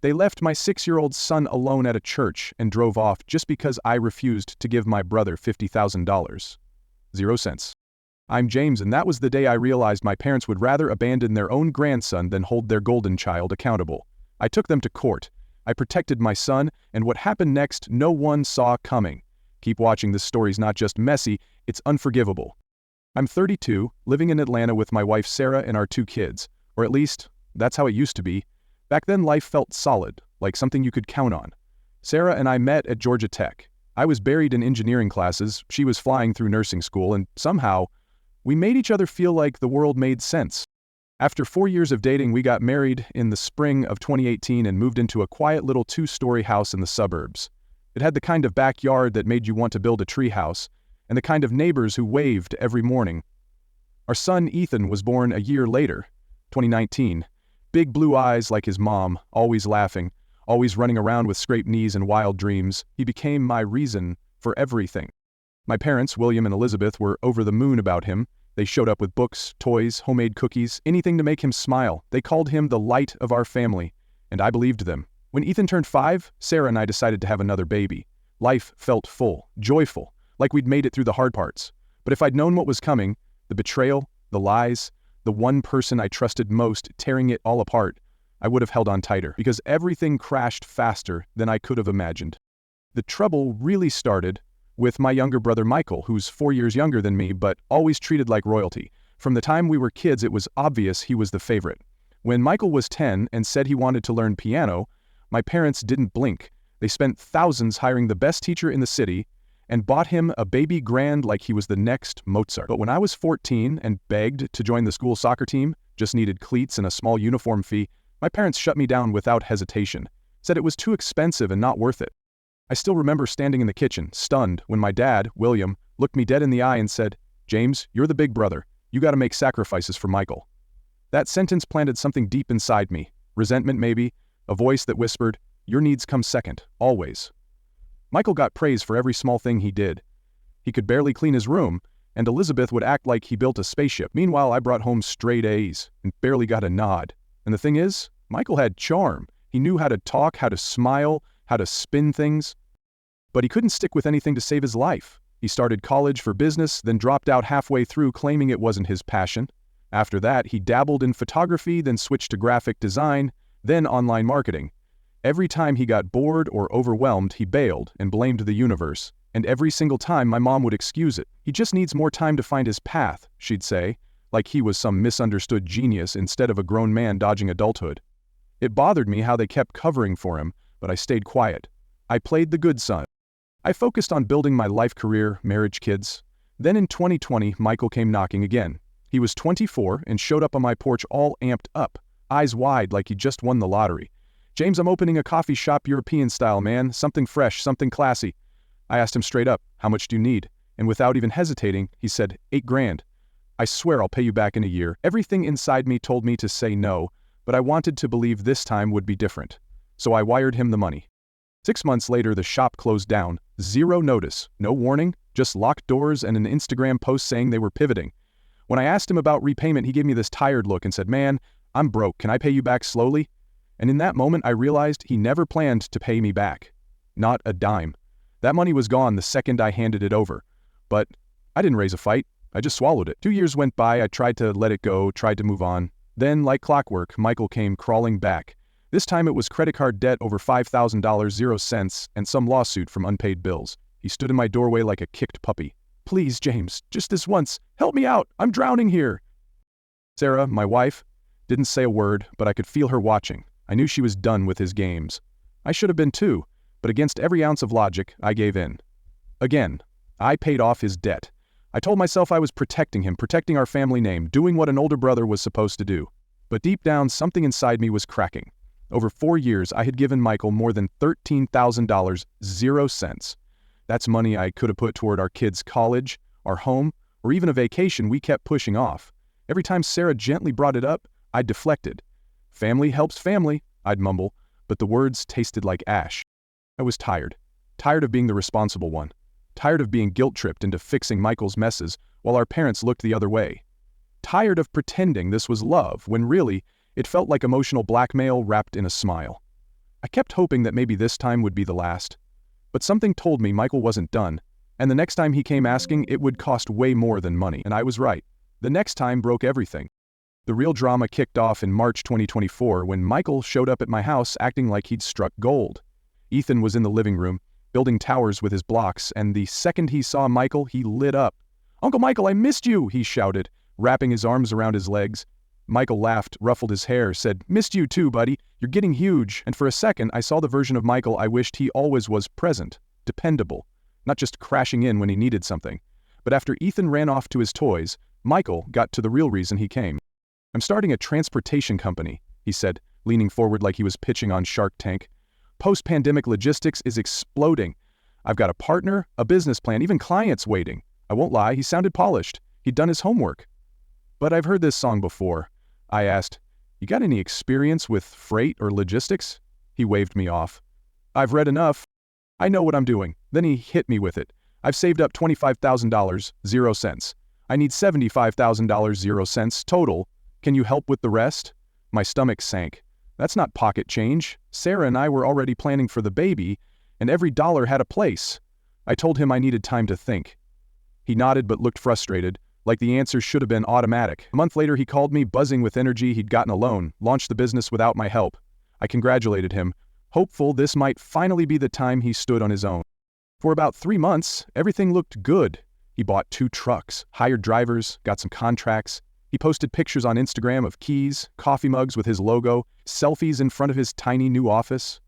They left my 6-year-old son alone at a church and drove off just because I refused to give my brother $50,000. 0 cents. I'm James, and that was the day I realized my parents would rather abandon their own grandson than hold their golden child accountable. I took them to court. I protected my son, and what happened next no one saw coming. Keep watching, this story's not just messy, it's unforgivable. I'm 32, living in Atlanta with my wife Sarah and our 2 kids. Or at least, that's how it used to be. Back then life felt solid, like something you could count on. Sarah and I met at Georgia Tech. I was buried in engineering classes, she was flying through nursing school, and somehow, we made each other feel like the world made sense. After 4 years of dating, we got married in the spring of 2018 and moved into a quiet little 2-story house in the suburbs. It had the kind of backyard that made you want to build a tree house, and the kind of neighbors who waved every morning. Our son Ethan was born a year later, 2019. Big blue eyes like his mom, always laughing, always running around with scraped knees and wild dreams. He became my reason for everything. My parents, William and Elizabeth, were over the moon about him. They showed up with books, toys, homemade cookies, anything to make him smile. They called him the light of our family, and I believed them. When Ethan turned 5, Sarah and I decided to have another baby. Life felt full, joyful, like we'd made it through the hard parts. But if I'd known what was coming, the betrayal, the lies, the one person I trusted most tearing it all apart, I would have held on tighter, because everything crashed faster than I could have imagined. The trouble really started with my younger brother Michael, who's 4 years younger than me but always treated like royalty. From the time we were kids, it was obvious he was the favorite. When Michael was 10 and said he wanted to learn piano, my parents didn't blink. They spent thousands hiring the best teacher in the city and bought him a baby grand like he was the next Mozart. But when I was 14 and begged to join the school soccer team, just needed cleats and a small uniform fee, my parents shut me down without hesitation, said it was too expensive and not worth it. I still remember standing in the kitchen, stunned, when my dad, William, looked me dead in the eye and said, "James, you're the big brother. You gotta make sacrifices for Michael." That sentence planted something deep inside me. Resentment maybe, a voice that whispered, "Your needs come second, always." Michael got praise for every small thing he did. He could barely clean his room, and Elizabeth would act like he built a spaceship. Meanwhile, I brought home straight A's and barely got a nod. And the thing is, Michael had charm. He knew how to talk, how to smile, how to spin things. But he couldn't stick with anything to save his life. He started college for business, then dropped out halfway through claiming it wasn't his passion. After that, he dabbled in photography, then switched to graphic design, then online marketing. Every time he got bored or overwhelmed, he bailed and blamed the universe. And every single time, my mom would excuse it. "He just needs more time to find his path," she'd say, like he was some misunderstood genius instead of a grown man dodging adulthood. It bothered me how they kept covering for him, but I stayed quiet. I played the good son. I focused on building my life, career, marriage, kids. Then in 2020, Michael came knocking again. He was 24 and showed up on my porch all amped up, eyes wide like he just won the lottery. "James, I'm opening a coffee shop European style, man. Something fresh, something classy." I asked him straight up, "How much do you need?" And without even hesitating, he said, $8 grand. "I swear I'll pay you back in a year." Everything inside me told me to say no, but I wanted to believe this time would be different. So I wired him the money. 6 months later, the shop closed down. Zero notice, no warning, just locked doors and an Instagram post saying they were pivoting. When I asked him about repayment, he gave me this tired look and said, "Man, I'm broke. Can I pay you back slowly?" And in that moment, I realized he never planned to pay me back. Not a dime. That money was gone the second I handed it over. But I didn't raise a fight. I just swallowed it. 2 years went by. I tried to let it go, tried to move on. Then, like clockwork, Michael came crawling back. This time it was credit card debt over $5,000, 0 cents, and some lawsuit from unpaid bills. He stood in my doorway like a kicked puppy. "Please, James, just this once. Help me out. I'm drowning here." Sarah, my wife, didn't say a word, but I could feel her watching. I knew she was done with his games. I should have been too, but against every ounce of logic, I gave in. Again, I paid off his debt. I told myself I was protecting him, protecting our family name, doing what an older brother was supposed to do. But deep down, something inside me was cracking. Over 4 years, I had given Michael more than $13,000, 0 cents. That's money I could have put toward our kids' college, our home, or even a vacation we kept pushing off. Every time Sarah gently brought it up, I deflected. "Family helps family," I'd mumble, but the words tasted like ash. I was tired. Tired of being the responsible one. Tired of being guilt-tripped into fixing Michael's messes while our parents looked the other way. Tired of pretending this was love when really, it felt like emotional blackmail wrapped in a smile. I kept hoping that maybe this time would be the last. But something told me Michael wasn't done, and the next time he came asking, it would cost way more than money, and I was right. The next time broke everything. The real drama kicked off in March 2024 when Michael showed up at my house acting like he'd struck gold. Ethan was in the living room, building towers with his blocks, and the second he saw Michael, he lit up. "Uncle Michael, I missed you," he shouted, wrapping his arms around his legs. Michael laughed, ruffled his hair, said, "Missed you too, buddy. You're getting huge." And for a second, I saw the version of Michael I wished he always was: present, dependable, not just crashing in when he needed something. But after Ethan ran off to his toys, Michael got to the real reason he came. "I'm starting a transportation company," he said, leaning forward like he was pitching on Shark Tank. "Post-pandemic logistics is exploding. I've got a partner, a business plan, even clients waiting." I won't lie, he sounded polished. He'd done his homework. "But I've heard this song before." I asked, "You got any experience with freight or logistics?" He waved me off. "I've read enough. I know what I'm doing." Then he hit me with it. "I've saved up $25,000, 0 cents. I need $75,000, 0 cents total. Can you help with the rest?" My stomach sank. That's not pocket change. Sarah and I were already planning for the baby, and every dollar had a place. I told him I needed time to think. He nodded but looked frustrated, like the answer should have been automatic. A month later he called me, buzzing with energy. He'd gotten a loan, launched the business without my help. I congratulated him, hopeful this might finally be the time he stood on his own. For about 3 months, everything looked good. He bought 2 trucks, hired drivers, got some contracts. He posted pictures on Instagram of keys, coffee mugs with his logo, selfies in front of his tiny new office.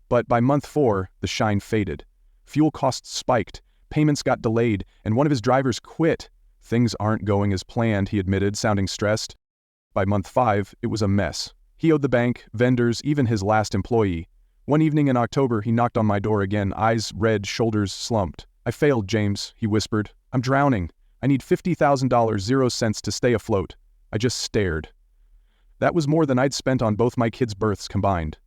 But by month 4, the shine faded. Fuel costs spiked, payments got delayed, and one of his drivers quit. "Things aren't going as planned," he admitted, sounding stressed. By month 5, it was a mess. He owed the bank, vendors, even his last employee. One evening in October, he knocked on my door again, eyes red, shoulders slumped. "I failed, James," he whispered. "I'm drowning. I need $50,000, 0 cents to stay afloat." I just stared. That was more than I'd spent on both my kids' births combined.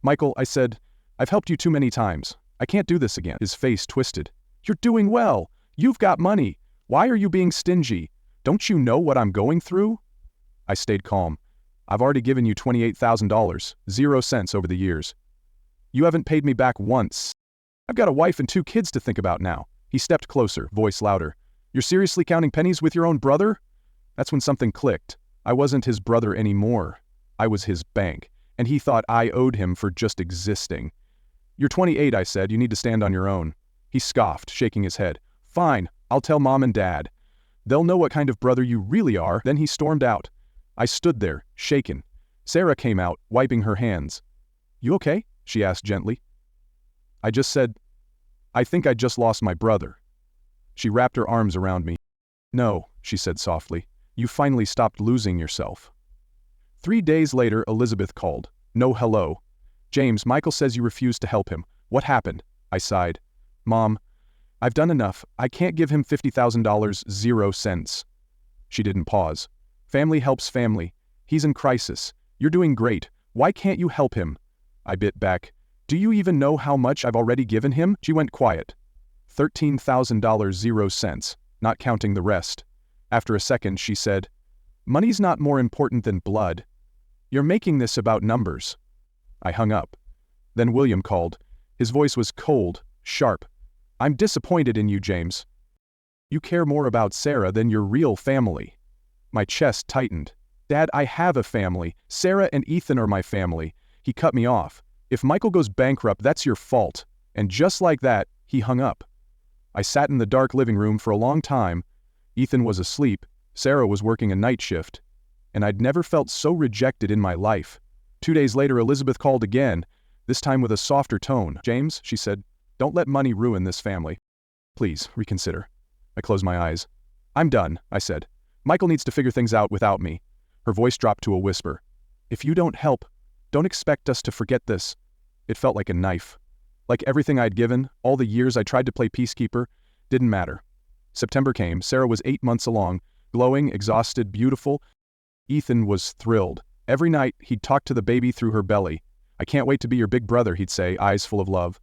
"Michael," I said, "I've helped you too many times. I can't do this again." His face twisted. "You're doing well. You've got money. Why are you being stingy? Don't you know what I'm going through?" I stayed calm. "I've already given you $28,000, 0 cents over the years. You haven't paid me back once. I've got a wife and 2 kids to think about now." He stepped closer, voice louder. "You're seriously counting pennies with your own brother?" That's when something clicked. I wasn't his brother anymore. I was his bank, and he thought I owed him for just existing. "You're 28, I said. "You need to stand on your own." He scoffed, shaking his head. "Fine, I'll tell Mom and Dad. They'll know what kind of brother you really are." Then he stormed out. I stood there, shaken. Sarah came out, wiping her hands. "You okay?" she asked gently. I just said, "I think I just lost my brother." She wrapped her arms around me. "No," she said softly. "You finally stopped losing yourself." 3 days later, Elizabeth called. No hello. "James, Michael says you refused to help him. What happened?" I sighed. "Mom, I've done enough. I can't give him $50,000, 0 cents. She didn't pause. "Family helps family. He's in crisis. You're doing great. Why can't you help him?" I bit back. "Do you even know how much I've already given him?" She went quiet. $13,000, 0 cents, not counting the rest. After a second, she said, "Money's not more important than blood. You're making this about numbers." I hung up. Then William called. His voice was cold, sharp. "I'm disappointed in you, James. You care more about Sarah than your real family." My chest tightened. "Dad, I have a family. Sarah and Ethan are my family." He cut me off. "If Michael goes bankrupt, that's your fault." And just like that, he hung up. I sat in the dark living room for a long time. Ethan was asleep, Sarah was working a night shift, and I'd never felt so rejected in my life. 2 days later, Elizabeth called again, this time with a softer tone. "James," she said, "don't let money ruin this family. Please, reconsider." I closed my eyes. "I'm done," I said. "Michael needs to figure things out without me." Her voice dropped to a whisper. "If you don't help, don't expect us to forget this." It felt like a knife. Like everything I'd given, all the years I tried to play peacekeeper, didn't matter. September came. Sarah was 8 months along, glowing, exhausted, beautiful. Ethan was thrilled. Every night, he'd talk to the baby through her belly. "I can't wait to be your big brother," he'd say, eyes full of love.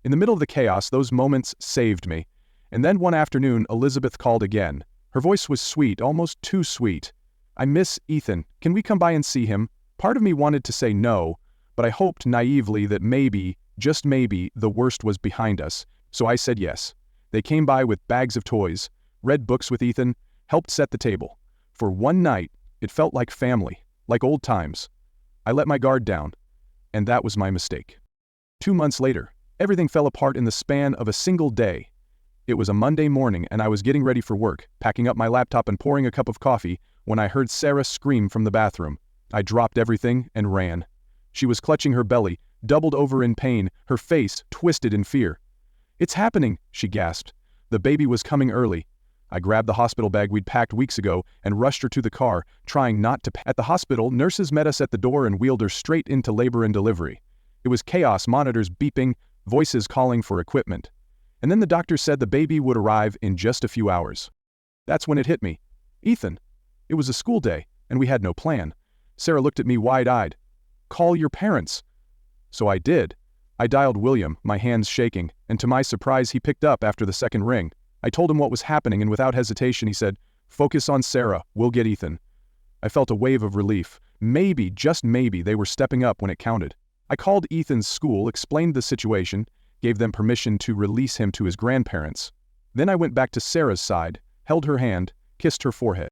In the middle of the chaos, those moments saved me. And then one afternoon, Elizabeth called again. Her voice was sweet, almost too sweet. "I miss Ethan. Can we come by and see him?" Part of me wanted to say no, but I hoped naively that maybe, just maybe, the worst was behind us, so I said yes. They came by with bags of toys, read books with Ethan, helped set the table. For one night, it felt like family, like old times. I let my guard down, and that was my mistake. 2 months later, everything fell apart in the span of a single day. It was a Monday morning and I was getting ready for work, packing up my laptop and pouring a cup of coffee, when I heard Sarah scream from the bathroom. I dropped everything and ran. She was clutching her belly, doubled over in pain, her face twisted in fear. "It's happening," she gasped. The baby was coming early. I grabbed the hospital bag we'd packed weeks ago and rushed her to the car, trying not to At the hospital, nurses met us at the door and wheeled her straight into labor and delivery. It was chaos, monitors beeping, voices calling for equipment. And then the doctor said the baby would arrive in just a few hours. That's when it hit me. Ethan. It was a school day, and we had no plan. Sarah looked at me wide-eyed. "Call your parents." So I did. I dialed William, my hands shaking, and to my surprise he picked up after the second ring. I told him what was happening, and without hesitation he said, "Focus on Sarah, we'll get Ethan." I felt a wave of relief. Maybe, just maybe, they were stepping up when it counted. I called Ethan's school, explained the situation, gave them permission to release him to his grandparents. Then I went back to Sarah's side, held her hand, kissed her forehead.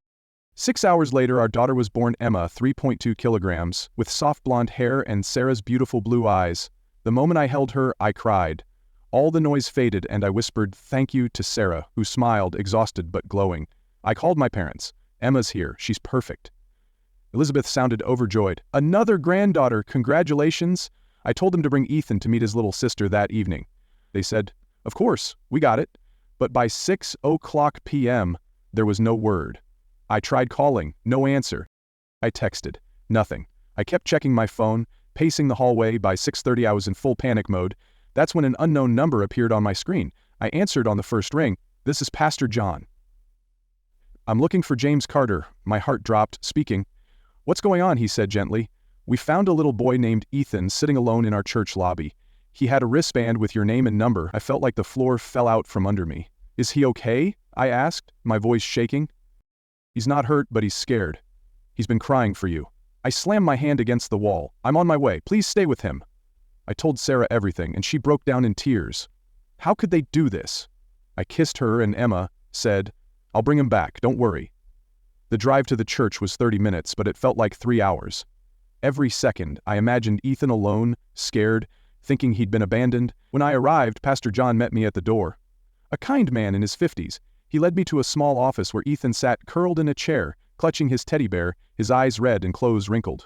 6 hours later, our daughter was born, Emma, 3.2 kilograms, with soft blonde hair and Sarah's beautiful blue eyes. The moment I held her, I cried. All the noise faded and I whispered thank you to Sarah, who smiled, exhausted but glowing. I called my parents. "Emma's here, she's perfect." Elizabeth sounded overjoyed. "Another granddaughter, congratulations." I told them to bring Ethan to meet his little sister that evening. They said, "Of course, we got it." But by 6:00 p.m., there was no word. I tried calling, no answer. I texted, nothing. I kept checking my phone, pacing the hallway. By 6:30 I was in full panic mode. That's when an unknown number appeared on my screen. I answered on the first ring. "This is Pastor John." "I'm looking for James Carter." My heart dropped, speaking. "What's going on?" he said gently. "We found a little boy named Ethan sitting alone in our church lobby. He had a wristband with your name and number." I felt like the floor fell out from under me. "Is he okay?" I asked, my voice shaking. "He's not hurt, but he's scared. He's been crying for you." I slammed my hand against the wall. "I'm on my way. Please stay with him." I told Sarah everything, and she broke down in tears. How could they do this? I kissed her, and Emma said, "I'll bring him back, don't worry." The drive to the church was 30 minutes, but it felt like 3 hours. Every second, I imagined Ethan alone, scared, thinking he'd been abandoned. When I arrived, Pastor John met me at the door. A kind man in his 50s, he led me to a small office where Ethan sat curled in a chair, clutching his teddy bear, his eyes red and clothes wrinkled.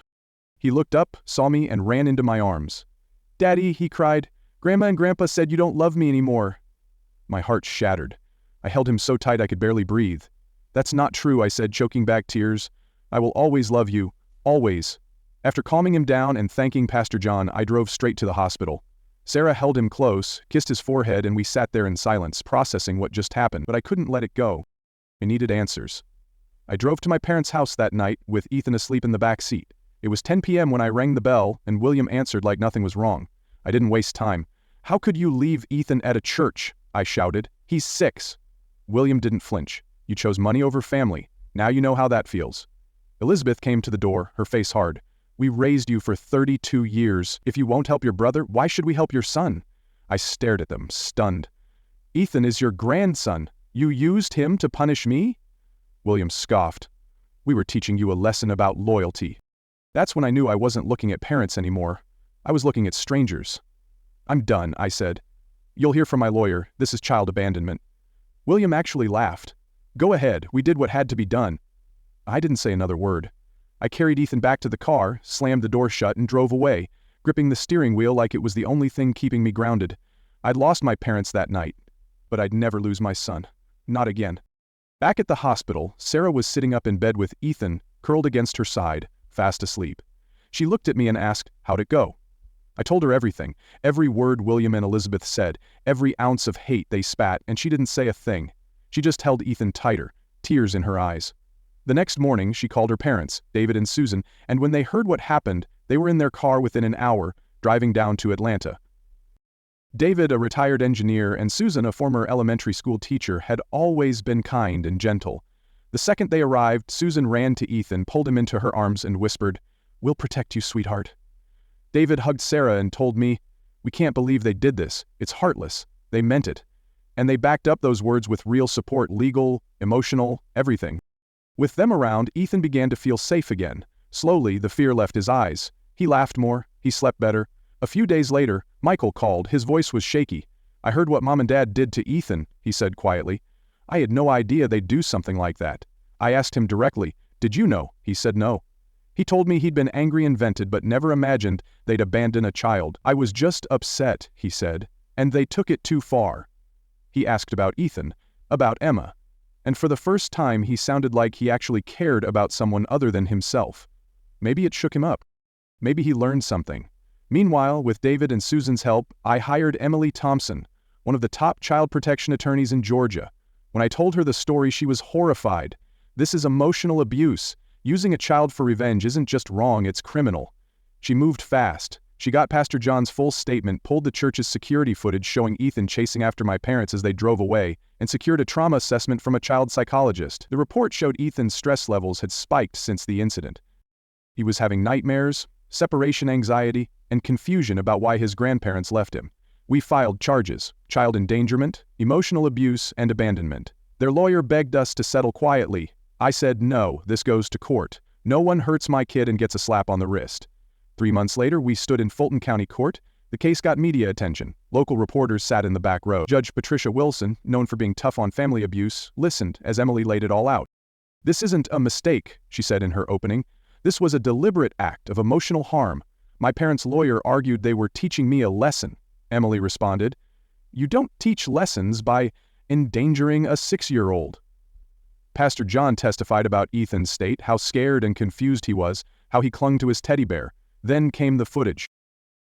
He looked up, saw me, and ran into my arms. "Daddy," he cried, "Grandma and Grandpa said you don't love me anymore." My heart shattered. I held him so tight I could barely breathe. "That's not true," I said, choking back tears. "I will always love you, always." After calming him down and thanking Pastor John, I drove straight to the hospital. Sarah held him close, kissed his forehead, and we sat there in silence, processing what just happened, but I couldn't let it go. I needed answers. I drove to my parents' house that night, with Ethan asleep in the back seat. It was 10 p.m. when I rang the bell, and William answered like nothing was wrong. I didn't waste time. "How could you leave Ethan at a church?" I shouted. "He's 6. William didn't flinch. "You chose money over family. Now you know how that feels." Elizabeth came to the door, her face hard. "We raised you for 32 years. If you won't help your brother, why should we help your son?" I stared at them, stunned. "Ethan is your grandson. You used him to punish me?" William scoffed. "We were teaching you a lesson about loyalty." That's when I knew I wasn't looking at parents anymore. I was looking at strangers. "I'm done," I said. "You'll hear from my lawyer. This is child abandonment." William actually laughed. "Go ahead, we did what had to be done." I didn't say another word. I carried Ethan back to the car, slammed the door shut, and drove away, gripping the steering wheel like it was the only thing keeping me grounded. I'd lost my parents that night, but I'd never lose my son. Not again. Back at the hospital, Sarah was sitting up in bed with Ethan, curled against her side, fast asleep. She looked at me and asked, "How'd it go?" I told her everything, every word William and Elizabeth said, every ounce of hate they spat, and she didn't say a thing. She just held Ethan tighter, tears in her eyes. The next morning, she called her parents, David and Susan, and when they heard what happened, they were in their car within an hour, driving down to Atlanta. David, a retired engineer, and Susan, a former elementary school teacher, had always been kind and gentle. The second they arrived, Susan ran to Ethan, pulled him into her arms, and whispered, "We'll protect you, sweetheart." David hugged Sarah and told me, "We can't believe they did this. It's heartless. They meant it." And they backed up those words with real support, legal, emotional, everything. With them around, Ethan began to feel safe again. Slowly, the fear left his eyes. He laughed more. He slept better. A few days later, Michael called. His voice was shaky. "I heard what Mom and Dad did to Ethan," he said quietly. "I had no idea they'd do something like that." I asked him directly, "Did you know?" He said no. He told me he'd been angry and vented but never imagined they'd abandon a child. "I was just upset," he said, "and they took it too far." He asked about Ethan, about Emma. And for the first time he sounded like he actually cared about someone other than himself. Maybe it shook him up. Maybe he learned something. Meanwhile, with David and Susan's help, I hired Emily Thompson, one of the top child protection attorneys in Georgia. When I told her the story, she was horrified. This is emotional abuse. Using a child for revenge isn't just wrong, it's criminal. She moved fast. She got Pastor John's full statement, pulled the church's security footage showing Ethan chasing after my parents as they drove away, and secured a trauma assessment from a child psychologist. The report showed Ethan's stress levels had spiked since the incident. He was having nightmares, separation anxiety, and confusion about why his grandparents left him. We filed charges: child endangerment, emotional abuse, and abandonment. Their lawyer begged us to settle quietly. I said, "No, this goes to court. No one hurts my kid and gets a slap on the wrist." 3 months later, we stood in Fulton County Court. The case got media attention. Local reporters sat in the back row. Judge Patricia Wilson, known for being tough on family abuse, listened as Emily laid it all out. "This isn't a mistake," she said in her opening. "This was a deliberate act of emotional harm. My parents' lawyer argued they were teaching me a lesson." Emily responded, "You don't teach lessons by endangering a 6-year-old. Pastor John testified about Ethan's state, how scared and confused he was, how he clung to his teddy bear. Then came the footage.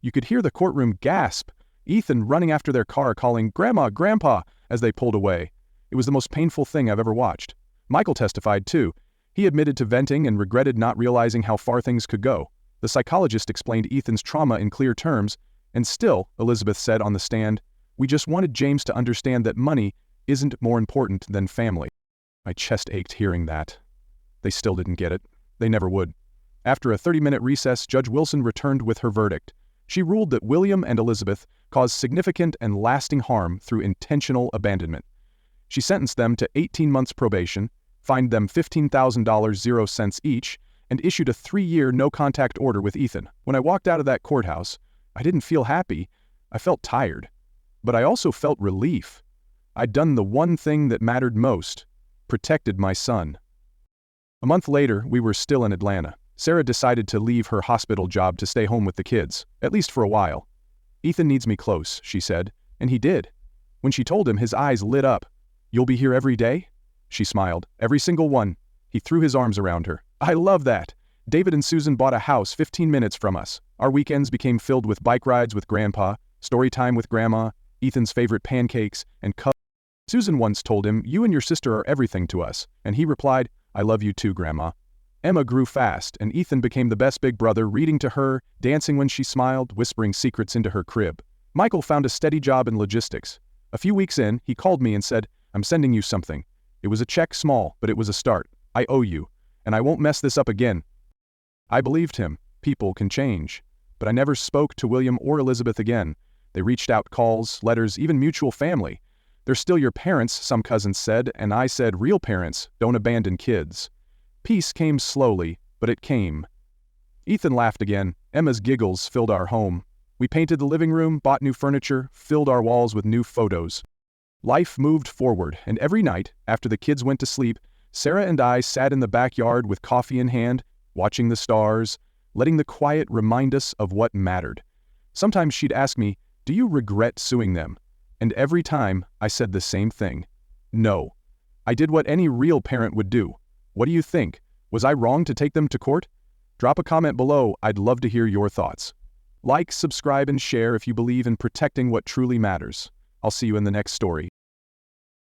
You could hear the courtroom gasp, Ethan running after their car calling, "Grandma, Grandpa," as they pulled away. It was the most painful thing I've ever watched. Michael testified too. He admitted to venting and regretted not realizing how far things could go. The psychologist explained Ethan's trauma in clear terms, and still, Elizabeth said on the stand, "We just wanted James to understand that money isn't more important than family." My chest ached hearing that. They still didn't get it. They never would. After a 30-minute recess, Judge Wilson returned with her verdict. She ruled that William and Elizabeth caused significant and lasting harm through intentional abandonment. She sentenced them to 18 months probation, fined them $15,000 0 each, and issued a 3-year no-contact order with Ethan. When I walked out of that courthouse, I didn't feel happy. I felt tired. But I also felt relief. I'd done the one thing that mattered most: protected my son. A month later, we were still in Atlanta. Sarah decided to leave her hospital job to stay home with the kids, at least for a while. "Ethan needs me close," she said, and he did. When she told him, his eyes lit up. "You'll be here every day?" She smiled. "Every single one." He threw his arms around her. "I love that." David and Susan bought a house 15 minutes from us. Our weekends became filled with bike rides with Grandpa, story time with Grandma, Ethan's favorite pancakes, and cups. Susan once told him, "You and your sister are everything to us," and he replied, "I love you too, Grandma." Emma grew fast, and Ethan became the best big brother, reading to her, dancing when she smiled, whispering secrets into her crib. Michael found a steady job in logistics. A few weeks in, he called me and said, "I'm sending you something." It was a check, small, but it was a start. "I owe you, and I won't mess this up again." I believed him. People can change. But I never spoke to William or Elizabeth again. They reached out, calls, letters, even mutual family. "They're still your parents," some cousins said, and I said, "Real parents don't abandon kids." Peace came slowly, but it came. Ethan laughed again. Emma's giggles filled our home. We painted the living room, bought new furniture, filled our walls with new photos. Life moved forward, and every night, after the kids went to sleep, Sarah and I sat in the backyard with coffee in hand, watching the stars, letting the quiet remind us of what mattered. Sometimes she'd ask me, "Do you regret suing them?" And every time, I said the same thing. No. I did what any real parent would do. What do you think? Was I wrong to take them to court? Drop a comment below. I'd love to hear your thoughts. Like, subscribe, and share if you believe in protecting what truly matters. I'll see you in the next story.